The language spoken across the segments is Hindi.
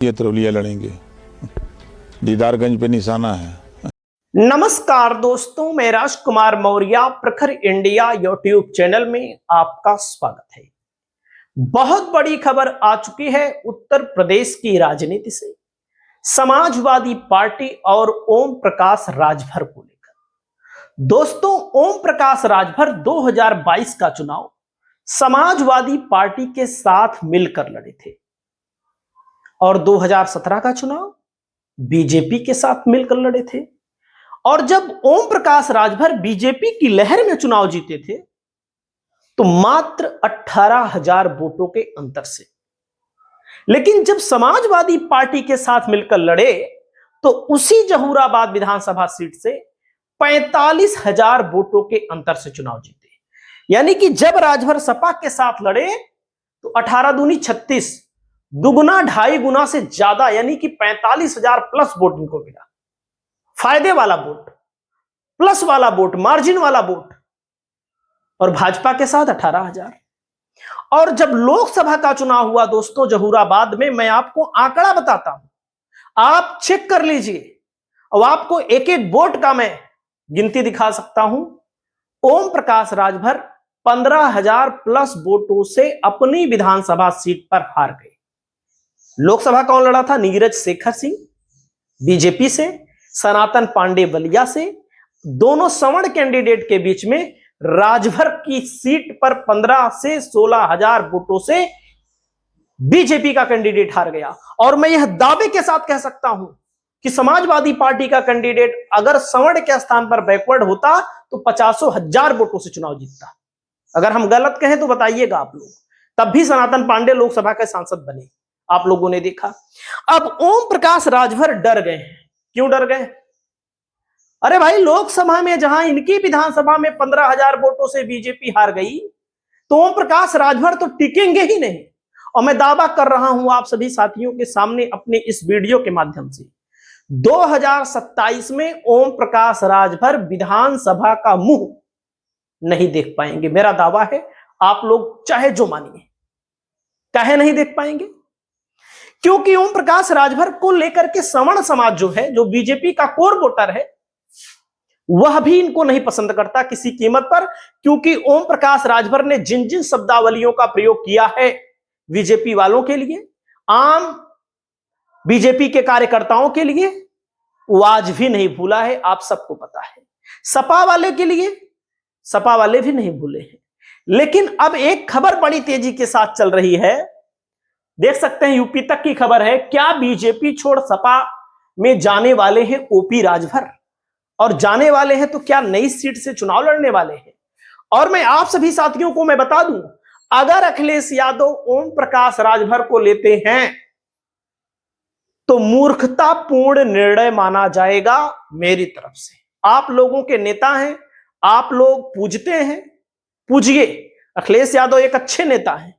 ये तरवलिया लड़ेंगे, दीदारगंज पे निशाना है। नमस्कार दोस्तों, मैं राजकुमार मौर्य प्रखर इंडिया यूट्यूब चैनल में आपका स्वागत है। बहुत बड़ी खबर आ चुकी है उत्तर प्रदेश की राजनीति से, समाजवादी पार्टी और ओम प्रकाश राजभर को लेकर। दोस्तों, ओम प्रकाश राजभर 2022 का चुनाव समाजवादी पार्टी के साथ मिलकर लड़े थे और 2017 का चुनाव बीजेपी के साथ मिलकर लड़े थे। और जब ओम प्रकाश राजभर बीजेपी की लहर में चुनाव जीते थे तो मात्र 18,000 वोटों के अंतर से। लेकिन जब समाजवादी पार्टी के साथ मिलकर लड़े तो उसी जहूराबाद विधानसभा सीट से 45,000 वोटों के अंतर से चुनाव जीते। यानी कि जब राजभर सपा के साथ लड़े तो 18 दूनी 36, दुगुना 2.5 गुना से ज्यादा, यानी कि 45,000 प्लस वोट इनको मिला। फायदे वाला वोट, प्लस वाला वोट, मार्जिन वाला वोट। और भाजपा के साथ 18,000। और जब लोकसभा का चुनाव हुआ दोस्तों जहूराबाद में, मैं आपको आंकड़ा बताता हूं, आप चेक कर लीजिए और आपको एक एक वोट का मैं गिनती दिखा सकता हूं। ओम प्रकाश राजभर 15,000 प्लस वोटों से अपनी विधानसभा सीट पर हार गए। लोकसभा कौन लड़ा था? नीरज शेखर सिंह बीजेपी से, सनातन पांडे बलिया से। दोनों सवर्ण कैंडिडेट के बीच में राजभर की सीट पर 15 से 16,000 वोटों से बीजेपी का कैंडिडेट हार गया। और मैं यह दावे के साथ कह सकता हूं कि समाजवादी पार्टी का कैंडिडेट अगर सवर्ण के स्थान पर बैकवर्ड होता तो 50,000 वोटों से चुनाव जीतता। अगर हम गलत कहें तो बताइएगा आप लोग। तब भी सनातन पांडे लोकसभा के सांसद बने, आप लोगों ने देखा। अब ओम प्रकाश राजभर डर गए। क्यों डर गए? अरे भाई, लोकसभा में जहां इनकी विधानसभा में 15,000 वोटों से बीजेपी हार गई तो ओम प्रकाश राजभर तो टिकेंगे ही नहीं। और मैं दावा कर रहा हूं आप सभी साथियों के सामने अपने इस वीडियो के माध्यम से, 2027 में ओम प्रकाश राजभर विधानसभा का मुंह नहीं देख पाएंगे। मेरा दावा है, आप लोग चाहे जो मानिए, काहे नहीं देख पाएंगे? क्योंकि ओम प्रकाश राजभर को लेकर के सवर्ण समाज जो है, जो बीजेपी का कोर वोटर है, वह भी इनको नहीं पसंद करता किसी कीमत पर। क्योंकि ओम प्रकाश राजभर ने जिन जिन शब्दावलियों का प्रयोग किया है बीजेपी वालों के लिए, आम बीजेपी के कार्यकर्ताओं के लिए, वो आज भी नहीं भूला है, आप सबको पता है। सपा वाले के लिए सपा वाले भी नहीं भूले हैं। लेकिन अब एक खबर बड़ी तेजी के साथ चल रही है, देख सकते हैं, यूपी तक की खबर है। क्या बीजेपी छोड़ सपा में जाने वाले हैं ओपी राजभर? और जाने वाले हैं तो क्या नई सीट से चुनाव लड़ने वाले हैं? और मैं आप सभी साथियों को मैं बता दूं, अगर अखिलेश यादव ओम प्रकाश राजभर को लेते हैं तो मूर्खतापूर्ण निर्णय माना जाएगा मेरी तरफ से। आप लोगों के नेता हैं, आप लोग पूजते हैं, पूजिए। अखिलेश यादव एक अच्छे नेता हैं,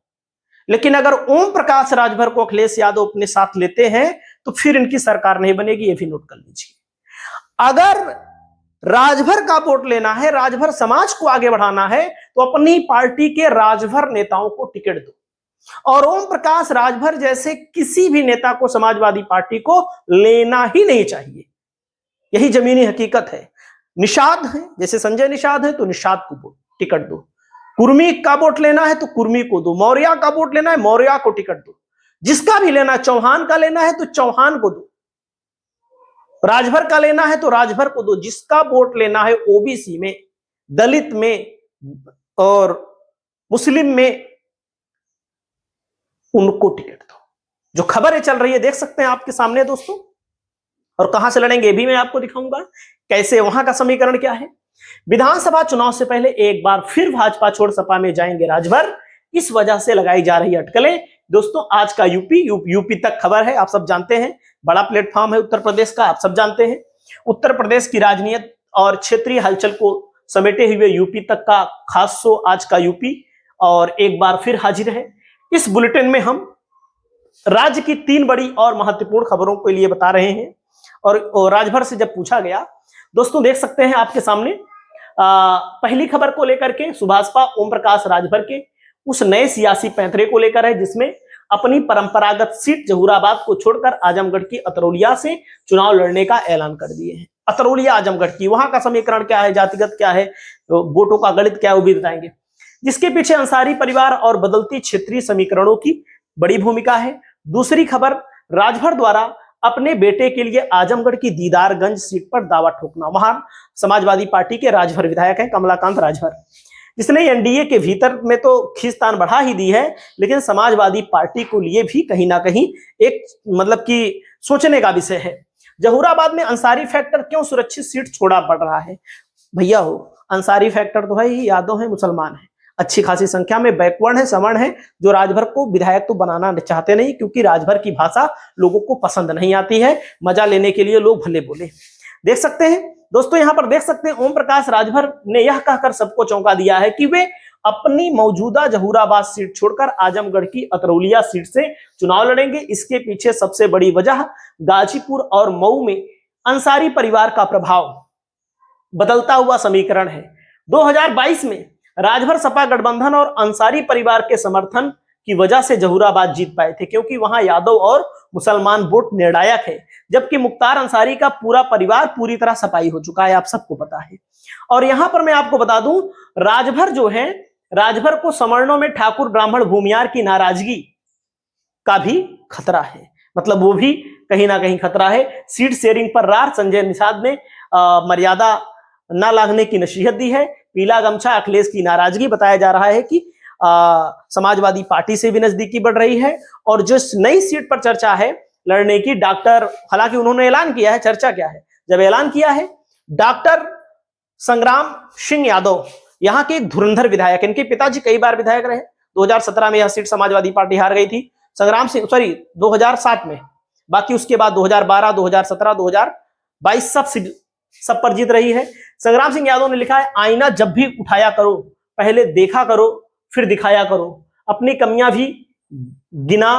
लेकिन अगर ओम प्रकाश राजभर को अखिलेश यादव अपने साथ लेते हैं तो फिर इनकी सरकार नहीं बनेगी, ये भी नोट कर लीजिए। अगर राजभर का वोट लेना है, राजभर समाज को आगे बढ़ाना है, तो अपनी पार्टी के राजभर नेताओं को टिकट दो। और ओम प्रकाश राजभर जैसे किसी भी नेता को समाजवादी पार्टी को लेना ही नहीं चाहिए। यही जमीनी हकीकत है। निषाद है, जैसे संजय निषाद है तो निषाद को टिकट दो। कुर्मी का वोट लेना है तो कुर्मी को दो। मौर्य का वोट लेना है, मौर्य को टिकट दो। जिसका भी लेना, चौहान का लेना है तो चौहान को दो। राजभर का लेना है तो राजभर को दो। जिसका वोट लेना है ओबीसी में, दलित में और मुस्लिम में, उनको टिकट दो। जो खबरें चल रही है देख सकते हैं आपके सामने दोस्तों। और कहां से लड़ेंगे ये भी मैं आपको दिखाऊंगा, कैसे, वहां का समीकरण क्या है। विधानसभा चुनाव से पहले एक बार फिर भाजपा छोड़ सपा में जाएंगे राजभर, इस वजह से लगाई जा रही अटकलें। दोस्तों, आज का यूपी तक खबर है, आप सब जानते हैं। बड़ा प्लेटफॉर्म है उत्तर प्रदेश का, आप सब जानते हैं। उत्तर प्रदेश की राजनीति और क्षेत्रीय हलचल को समेटे हुए यूपी तक का खास शो आज का यूपी, और एक बार फिर हाजिर है। इस बुलेटिन में हम राज्य की 3 बड़ी और महत्वपूर्ण खबरों के लिए बता रहे हैं। और राजभर से जब पूछा गया, दोस्तों देख सकते हैं आपके सामने, पहली खबर को लेकर के सुभाषपा ओम प्रकाश राजभर के उस नए सियासी पैंतरे को लेकर है जिसमें अपनी परंपरागत सीट जहूराबाद को छोड़कर आजमगढ़ की अतरौलिया से चुनाव लड़ने का ऐलान कर दिए हैं। अतरौलिया आजमगढ़ की, वहां का समीकरण क्या है, जातिगत क्या है, वोटों का गणित क्या है, वो भी बताएंगे। जिसके पीछे अंसारी परिवार और बदलती क्षेत्रीय समीकरणों की बड़ी भूमिका है। दूसरी खबर, राजभर द्वारा अपने बेटे के लिए आजमगढ़ की दीदारगंज सीट पर दावा ठोकना। वहां समाजवादी पार्टी के राजभर विधायक हैं कमलाकांत राजभर, जिसने एनडीए के भीतर में तो खींचतान बढ़ा ही दी है, लेकिन समाजवादी पार्टी को लिए भी कहीं ना कहीं एक मतलब कि सोचने का विषय है। जहूराबाद में अंसारी फैक्टर क्यों सुरक्षित सीट छोड़ा पड़ रहा है? भैया हो, अंसारी फैक्टर तो है ही, यादव है, मुसलमान है, अच्छी खासी संख्या में बैकवर्ड है, सवर्ण है, जो राजभर को विधायक तो बनाना चाहते नहीं, क्योंकि राजभर की भाषा लोगों को पसंद नहीं आती है। मजा लेने के लिए लोग भले बोले। देख सकते हैं दोस्तों, यहां पर देख सकते हैं ओम प्रकाश राजभर ने यह कहकर सबको चौंका दिया है कि वे अपनी मौजूदा जहूराबाद सीट छोड़कर आजमगढ़ की अतरौलिया सीट से चुनाव लड़ेंगे। इसके पीछे सबसे बड़ी वजह गाजीपुर और मऊ में अंसारी परिवार का प्रभाव, बदलता हुआ समीकरण है। 2022 में राजभर सपा गठबंधन और अंसारी परिवार के समर्थन की वजह से जहूराबाद जीत पाए थे, क्योंकि वहां यादव और मुसलमान वोट निर्णायक है, जबकि मुख्तार अंसारी का पूरा परिवार पूरी तरह सपाई हो चुका है, आप सबको पता है। और यहां पर मैं आपको बता दूं, राजभर जो है, राजभर को सवर्णों में ठाकुर ब्राह्मण भूमियार की नाराजगी का भी खतरा है, मतलब वो भी कहीं ना कहीं खतरा है। सीट शेयरिंग पर रार संजय निषाद ने मर्यादा न लागने की नसीहत दी है। पीला गमछा अखिलेश की नाराजगी, बताया जा रहा है कि समाजवादी पार्टी से भी नजदीकी बढ़ रही है। और जो नई सीट पर चर्चा है लड़ने की, डॉक्टर, हालांकि उन्होंने ऐलान किया है, चर्चा क्या है, जब ऐलान किया है डॉक्टर संग्राम सिंह यादव, यहाँ के एक धुरंधर विधायक, इनके पिताजी कई बार विधायक रहे। 2017 में यह सीट समाजवादी पार्टी हार गई थी, संग्राम सिंह, सॉरी 2007 में, बाकी उसके बाद 2012, 2017, 2022 सब पर जीत रही है। संग्राम सिंह यादव ने लिखा है, आईना जब भी उठाया करो, पहले देखा करो फिर दिखाया करो, अपनी कमियां भी गिना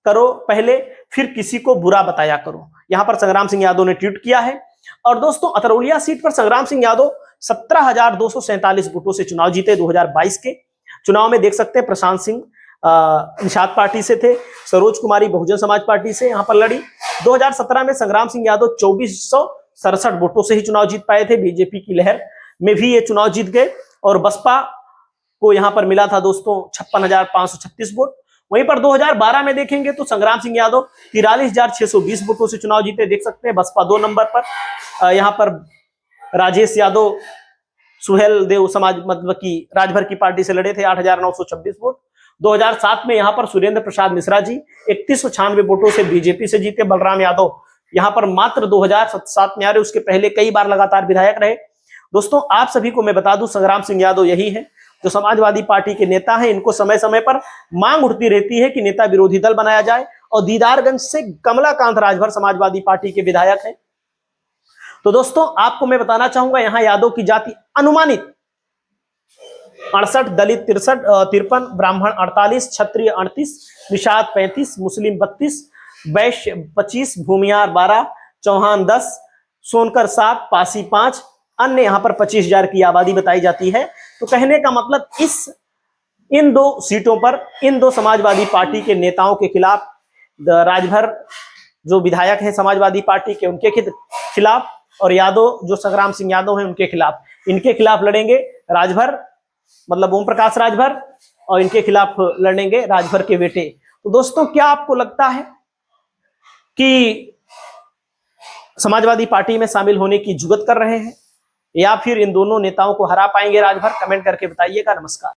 करो पहले, फिर किसी को बुरा बताया करो। यहां पर संग्राम सिंह यादव ने ट्वीट किया है। और दोस्तों, अतरौलिया सीट पर संग्राम सिंह यादव 17,247 वोटों से चुनाव जीते। 2022 के चुनाव में देख सकते हैं प्रशांत सिंह निषाद पार्टी से थे, सरोज कुमारी बहुजन समाज पार्टी से यहां पर लड़ी। 2017 में संग्राम सिंह यादव 2467 वोटों से ही चुनाव जीत पाए थे। बीजेपी की लहर में भी ये चुनाव जीत गए और बसपा को यहां पर मिला था दोस्तों 56,536 वोट। वहीं पर 2012 में देखेंगे तो संग्राम सिंह यादव 43,620 वोटों से चुनाव जीते, देख सकते हैं। बसपा 2 नंबर पर, यहां पर राजेश यादव सुहेल देव समाज मतलब की राजभर की पार्टी से लड़े थे, 8,926 वोट। 2007 में यहां पर सुरेंद्र प्रसाद मिश्रा जी 3196 वोटों से बीजेपी से जीते। बलराम यादव यहां पर मात्र 2007 में आ रहे, उसके पहले कई बार लगातार विधायक रहे। दोस्तों, आप सभी को मैं बता दूं, संग्राम सिंह यादव यही है जो समाजवादी पार्टी के नेता हैं। इनको समय समय पर मांग उठती रहती है कि नेता विरोधी दल बनाया जाए, और दीदारगंज से कमलाकांत राजभर समाजवादी पार्टी के विधायक हैं। तो दोस्तों, आपको मैं बताना चाहूंगा, यहां यादव की जाति अनुमानित 68, दलित 53, ब्राह्मण 48, क्षत्रिय 38, निषाद 35, मुस्लिम 32, वैश्य 25, भूमियार 12, चौहान 10, सोनकर 7, पासी 5, अन्य यहां पर 25,000 की आबादी बताई जाती है। तो कहने का मतलब इन 2 सीटों पर इन 2 समाजवादी पार्टी के नेताओं के खिलाफ, राजभर जो विधायक हैं समाजवादी पार्टी के, उनके खिलाफ, और यादव जो संग्राम सिंह यादव हैं उनके खिलाफ, इनके खिलाफ लड़ेंगे राजभर मतलब ओम प्रकाश राजभर, और इनके खिलाफ लड़ेंगे राजभर के बेटे। तो दोस्तों, क्या आपको लगता है कि समाजवादी पार्टी में शामिल होने की जुगत कर रहे हैं, या फिर इन दोनों नेताओं को हरा पाएंगे राजभर? कमेंट करके बताइएगा। नमस्कार।